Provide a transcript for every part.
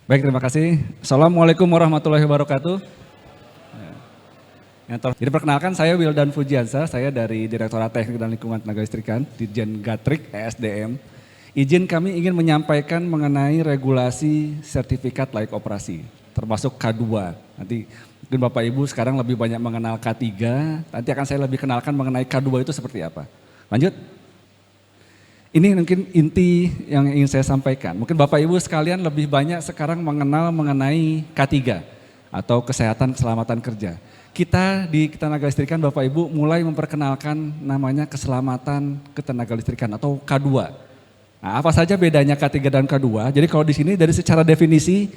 Baik, terima kasih. Assalamualaikum warahmatullahi wabarakatuh. Jadi perkenalkan saya Wildan Fujiansa, saya dari Direktorat Teknik dan Lingkungan Tenaga Listrikan, Dirjen Gatrik ESDM. Izin kami ingin menyampaikan mengenai regulasi sertifikat layak operasi, termasuk K2. Nanti mungkin Bapak Ibu sekarang lebih banyak mengenal K3, nanti akan saya lebih kenalkan mengenai K2 itu seperti apa. Lanjut. Ini mungkin inti yang ingin saya sampaikan. Mungkin Bapak Ibu sekalian lebih banyak sekarang mengenal mengenai K3 atau kesehatan keselamatan kerja. Kita di ketenaga listrikan Bapak Ibu mulai memperkenalkan namanya keselamatan ketenaga listrikan atau K2. Nah, apa saja bedanya K3 dan K2? Jadi kalau di sini dari secara definisi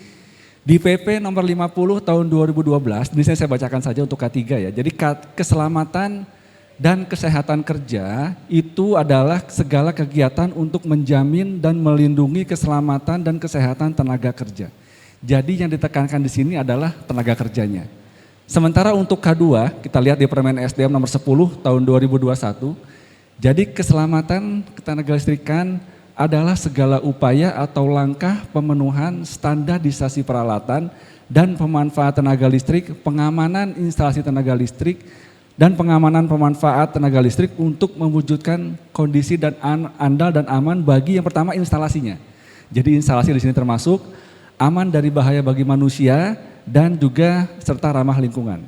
di PP nomor 50 tahun 2012, ini saya bacakan saja untuk K3 ya. Jadi keselamatan dan kesehatan kerja itu adalah segala kegiatan untuk menjamin dan melindungi keselamatan dan kesehatan tenaga kerja. Jadi yang ditekankan di sini adalah tenaga kerjanya. Sementara untuk K2, kita lihat di Permen SDM nomor 10 tahun 2021, jadi keselamatan ketenaga listrikan adalah segala upaya atau langkah pemenuhan standarisasi peralatan dan pemanfaat tenaga listrik, pengamanan instalasi tenaga listrik, dan pengamanan pemanfaat tenaga listrik untuk mewujudkan kondisi dan andal dan aman bagi yang pertama instalasinya. Jadi instalasi di sini termasuk aman dari bahaya bagi manusia dan juga serta ramah lingkungan.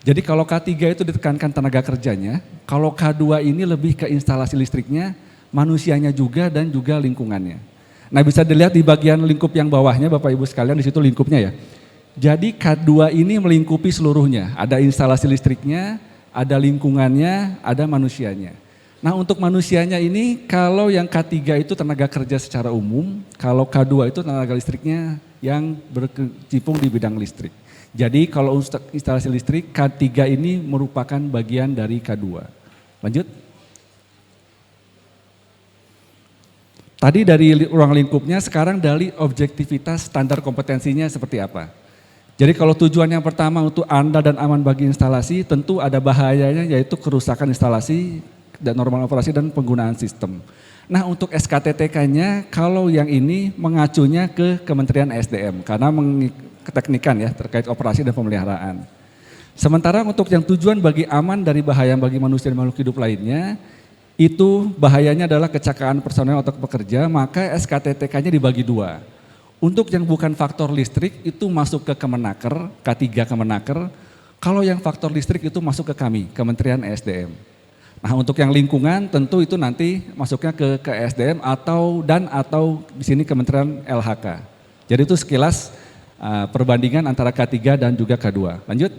Jadi kalau K3 itu ditekankan tenaga kerjanya, kalau K2 ini lebih ke instalasi listriknya, manusianya juga dan juga lingkungannya. Nah bisa dilihat di bagian lingkup yang bawahnya Bapak Ibu sekalian, di situ lingkupnya ya. Jadi K2 ini melingkupi seluruhnya, ada instalasi listriknya, ada lingkungannya, ada manusianya. Nah untuk manusianya ini kalau yang K3 itu tenaga kerja secara umum, kalau K2 itu tenaga listriknya yang berkecimpung di bidang listrik. Jadi kalau instalasi listrik K3 ini merupakan bagian dari K2. Lanjut. Tadi dari ruang lingkupnya, sekarang dari objektivitas standar kompetensinya seperti apa. Jadi kalau tujuan yang pertama untuk andal dan aman bagi instalasi, tentu ada bahayanya yaitu kerusakan instalasi dan normal operasi dan penggunaan sistem. Nah untuk SKTTK-nya kalau yang ini mengacunya ke Kementerian SDM karena keteknikan ya terkait operasi dan pemeliharaan. Sementara untuk yang tujuan bagi aman dari bahaya bagi manusia dan makhluk hidup lainnya, itu bahayanya adalah kecelakaan personel atau pekerja, maka SKTTK-nya dibagi dua. Untuk yang bukan faktor listrik itu masuk ke Kemenaker, K3 Kemenaker. Kalau yang faktor listrik itu masuk ke kami, Kementerian ESDM. Nah untuk yang lingkungan tentu itu nanti masuknya ke ESDM atau di sini Kementerian LHK. Jadi itu sekilas perbandingan antara K3 dan juga K2. Lanjut.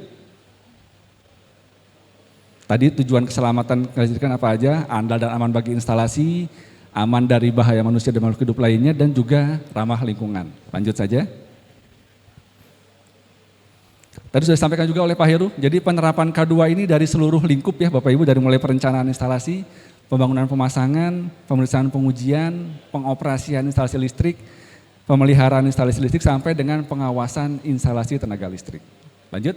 Tadi tujuan keselamatan kelistrikan apa aja? Andal dan aman bagi instalasi, aman dari bahaya manusia dan makhluk hidup lainnya, dan juga ramah lingkungan. Lanjut saja. Tadi sudah disampaikan juga oleh Pak Heru, jadi penerapan K2 ini dari seluruh lingkup ya Bapak Ibu, dari mulai perencanaan instalasi, pembangunan pemasangan, pemeriksaan pengujian, pengoperasian instalasi listrik, pemeliharaan instalasi listrik, sampai dengan pengawasan instalasi tenaga listrik. Lanjut.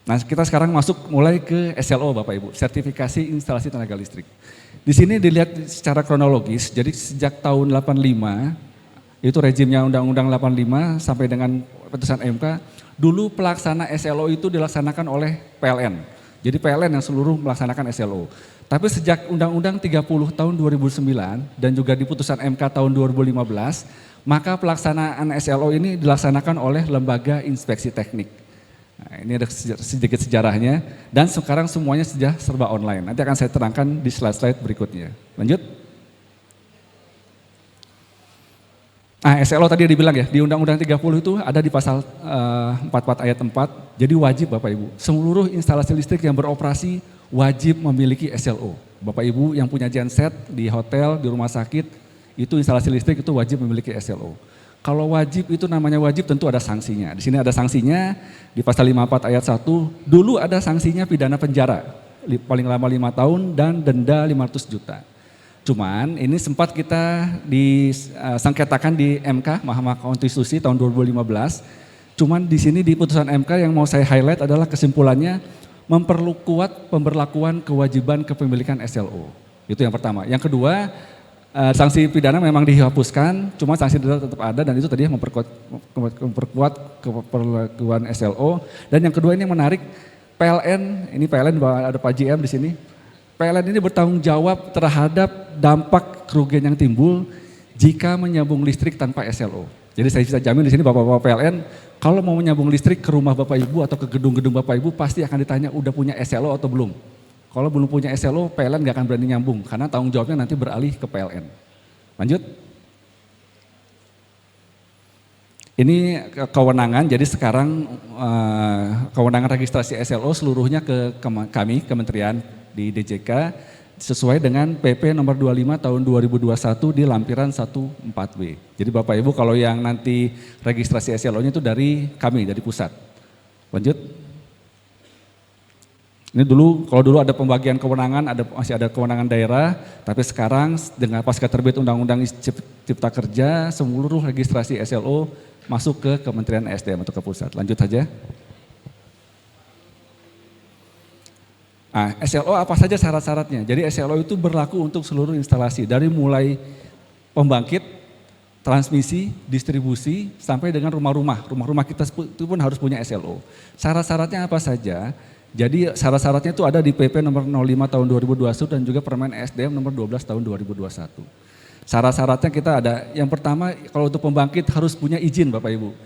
Nah kita sekarang masuk mulai ke SLO Bapak Ibu, sertifikasi instalasi tenaga listrik. Di sini dilihat secara kronologis, jadi sejak tahun 85, itu rejimnya Undang-Undang 85 sampai dengan putusan MK, dulu pelaksana SLO itu dilaksanakan oleh PLN. Jadi PLN yang seluruh melaksanakan SLO. Tapi sejak Undang-Undang 30 tahun 2009 dan juga di putusan MK tahun 2015, maka pelaksanaan SLO ini dilaksanakan oleh Lembaga Inspeksi Teknik. Nah, ini ada sedikit sejarahnya dan sekarang semuanya sudah serba online. Nanti akan saya terangkan di slide-slide berikutnya. Lanjut. Nah SLO tadi dibilang ya, di Undang-Undang 30 itu ada di pasal 44 ayat 4, jadi wajib Bapak Ibu, seluruh instalasi listrik yang beroperasi wajib memiliki SLO. Bapak Ibu yang punya genset di hotel, di rumah sakit, itu instalasi listrik itu wajib memiliki SLO. Kalau wajib itu namanya wajib tentu ada sanksinya. Di sini ada sanksinya di pasal 54 ayat 1. Dulu ada sanksinya pidana penjara paling lama 5 tahun dan denda 500 juta. Cuman ini sempat kita disengketakan di MK Mahkamah Konstitusi tahun 2015. Cuman di sini di putusan MK yang mau saya highlight adalah kesimpulannya memperkuat pemberlakuan kewajiban kepemilikan SLO. Itu yang pertama. Yang kedua Sanksi pidana memang dihapuskan, cuma sanksi denda tetap ada dan itu tadi memperkuat keperlakuan SLO. Dan yang kedua ini yang menarik, PLN, ini PLN ada Pak JM di sini. PLN ini bertanggung jawab terhadap dampak kerugian yang timbul jika menyambung listrik tanpa SLO. Jadi saya bisa jamin di sini Bapak-bapak PLN, kalau mau menyambung listrik ke rumah Bapak Ibu atau ke gedung-gedung Bapak Ibu pasti akan ditanya udah punya SLO atau belum. Kalau belum punya SLO, PLN nggak akan berani nyambung karena tanggung jawabnya nanti beralih ke PLN. Lanjut. Ini kewenangan, jadi sekarang kewenangan registrasi SLO seluruhnya ke kami, Kementerian di DJK, sesuai dengan PP nomor 25 tahun 2021 di lampiran 14W. Jadi Bapak Ibu kalau yang nanti registrasi SLO-nya itu dari kami, dari pusat. Lanjut. Ini dulu, kalau dulu ada pembagian kewenangan, masih ada kewenangan daerah, tapi sekarang dengan pasca terbit Undang-Undang Cipta Kerja, seluruh registrasi SLO masuk ke Kementerian SDM atau ke pusat. Lanjut saja. Nah, SLO apa saja syarat-syaratnya? Jadi SLO itu berlaku untuk seluruh instalasi, dari mulai pembangkit, transmisi, distribusi, sampai dengan rumah-rumah. Rumah-rumah kita itu pun harus punya SLO. Syarat-syaratnya apa saja? Jadi syarat-syaratnya itu ada di PP nomor 05 tahun 2021 dan juga Permen SDM nomor 12 tahun 2021. Syarat-syaratnya kita ada, yang pertama kalau untuk pembangkit harus punya izin Bapak Ibu.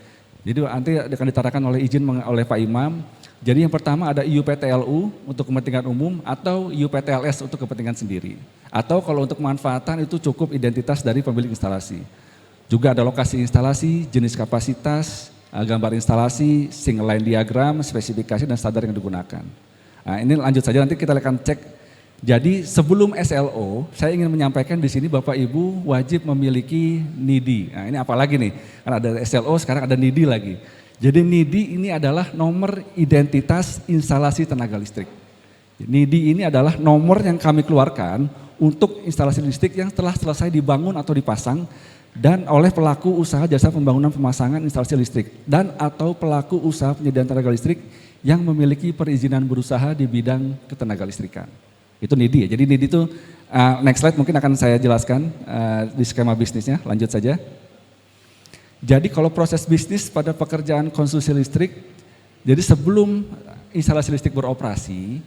Jadi nanti akan ditarakan oleh izin oleh Pak Imam. Jadi yang pertama ada IUPTLU untuk kepentingan umum atau IUPTLS untuk kepentingan sendiri. Atau kalau untuk pemanfaatan itu cukup identitas dari pemilik instalasi. Juga ada lokasi instalasi, jenis kapasitas, gambar instalasi, single line diagram, spesifikasi dan standar yang digunakan. Nah, ini lanjut saja nanti kita akan cek. Jadi sebelum SLO, saya ingin menyampaikan di sini Bapak Ibu wajib memiliki NIDI. Nah, ini apalagi nih? Karena ada SLO, sekarang ada NIDI lagi. Jadi NIDI ini adalah nomor identitas instalasi tenaga listrik. NIDI ini adalah nomor yang kami keluarkan untuk instalasi listrik yang telah selesai dibangun atau dipasang dan oleh pelaku usaha jasa pembangunan pemasangan instalasi listrik dan atau pelaku usaha penyediaan tenaga listrik yang memiliki perizinan berusaha di bidang ketenaga listrikan. Itu NIDI ya. Jadi NIDI itu next slide mungkin akan saya jelaskan di skema bisnisnya. Lanjut saja. Jadi kalau proses bisnis pada pekerjaan konstruksi listrik, jadi sebelum instalasi listrik beroperasi,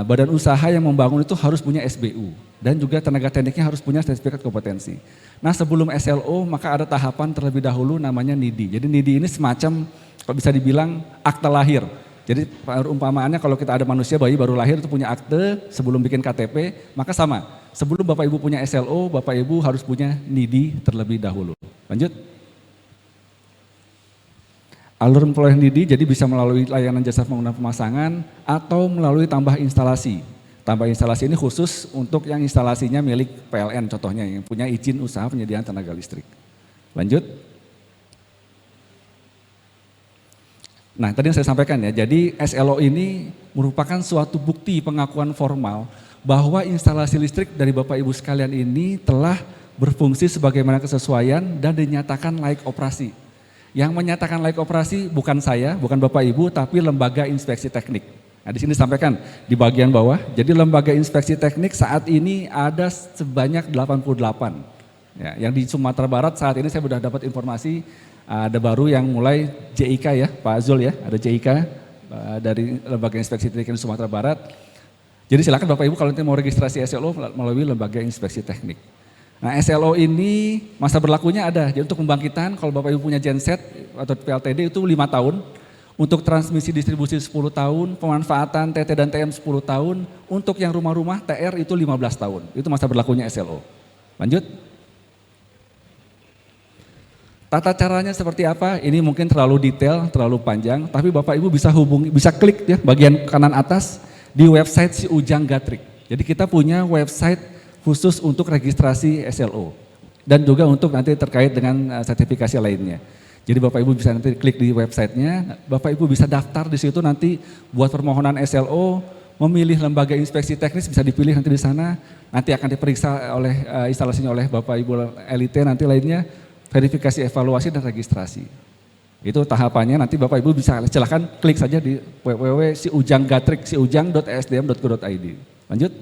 badan usaha yang membangun itu harus punya SBU dan juga tenaga tekniknya harus punya sertifikat kompetensi. Nah sebelum SLO maka ada tahapan terlebih dahulu namanya NIDI. Jadi NIDI ini semacam kalau bisa dibilang akte lahir. Jadi umpamaannya kalau kita ada manusia bayi baru lahir itu punya akte sebelum bikin KTP, maka sama. Sebelum Bapak Ibu punya SLO, Bapak Ibu harus punya NIDI terlebih dahulu. Lanjut. Alur perolehan NIDI jadi bisa melalui layanan jasa pembangunan pemasangan atau melalui tambah instalasi. Tambah instalasi ini khusus untuk yang instalasinya milik PLN contohnya yang punya izin usaha penyediaan tenaga listrik. Lanjut. Nah tadi yang saya sampaikan ya, jadi SLO ini merupakan suatu bukti pengakuan formal bahwa instalasi listrik dari Bapak Ibu sekalian ini telah berfungsi sebagaimana kesesuaian dan dinyatakan layak operasi. Yang menyatakan layak operasi bukan saya, bukan Bapak Ibu, tapi Lembaga Inspeksi Teknik. Nah di sini disampaikan di bagian bawah, jadi Lembaga Inspeksi Teknik saat ini ada sebanyak 88. Ya, yang di Sumatera Barat saat ini saya sudah dapat informasi ada baru yang mulai JIK ya, Pak Zul ya, ada JIK dari Lembaga Inspeksi Teknik Sumatera Barat. Jadi silakan Bapak Ibu kalau nanti mau registrasi SLO melalui Lembaga Inspeksi Teknik. Nah SLO ini masa berlakunya ada, jadi untuk pembangkitan kalau Bapak Ibu punya genset atau PLTD itu 5 tahun, untuk transmisi distribusi 10 tahun, pemanfaatan TT dan TM 10 tahun, untuk yang rumah-rumah TR itu 15 tahun, itu masa berlakunya SLO. Lanjut. Tata caranya seperti apa? Ini mungkin terlalu detail, terlalu panjang, tapi Bapak Ibu bisa hubungi, bisa klik ya bagian kanan atas di website si Ujang Gatrik. Jadi kita punya website khusus untuk registrasi SLO dan juga untuk nanti terkait dengan sertifikasi lainnya. Jadi Bapak Ibu bisa nanti klik di websitenya, Bapak Ibu bisa daftar di situ nanti buat permohonan SLO, memilih lembaga inspeksi teknis bisa dipilih nanti di sana, nanti akan diperiksa oleh instalasinya oleh Bapak Ibu elite nanti lainnya, verifikasi evaluasi dan registrasi. Itu tahapannya nanti Bapak Ibu bisa silakan klik saja di www.siujanggatrik siujang.sdm.go.id. Lanjut.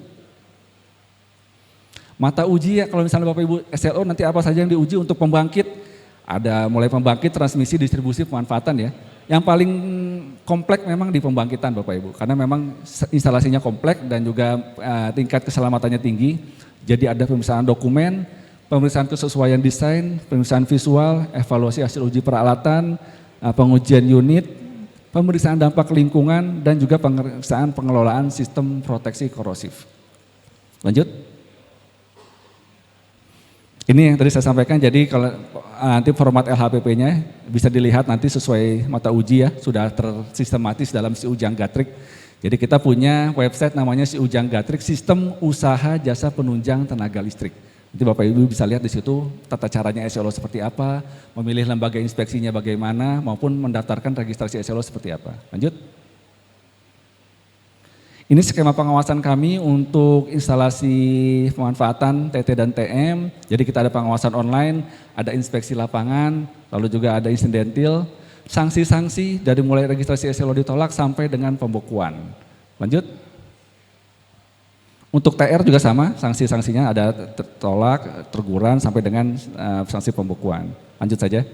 Mata uji ya kalau misalnya Bapak Ibu SLO nanti apa saja yang diuji untuk pembangkit. Ada mulai pembangkit, transmisi, distribusi, pemanfaatan ya. Yang paling kompleks memang di pembangkitan Bapak Ibu. Karena memang instalasinya kompleks dan juga tingkat keselamatannya tinggi. Jadi ada pemeriksaan dokumen, pemeriksaan kesesuaian desain, pemeriksaan visual, evaluasi hasil uji peralatan, pengujian unit, pemeriksaan dampak lingkungan, dan juga pemeriksaan pengelolaan sistem proteksi korosif. Lanjut. Ini yang tadi saya sampaikan, jadi kalau nanti format LHPP-nya bisa dilihat nanti sesuai mata uji ya, sudah tersistematis dalam Si Ujang Gatrik. Jadi kita punya website namanya Si Ujang Gatrik, Sistem Usaha Jasa Penunjang Tenaga Listrik. Nanti Bapak Ibu bisa lihat di situ tata caranya SLO seperti apa, memilih lembaga inspeksinya bagaimana, maupun mendaftarkan registrasi SLO seperti apa. Lanjut. Ini skema pengawasan kami untuk instalasi pemanfaatan TT dan TM. Jadi kita ada pengawasan online, ada inspeksi lapangan, lalu juga ada insidentil, sanksi-sanksi dari mulai registrasi SLO ditolak sampai dengan pembekuan. Lanjut. Untuk TR juga sama, sanksi-sanksinya ada tertolak, teguran sampai dengan sanksi pembekuan. Lanjut saja.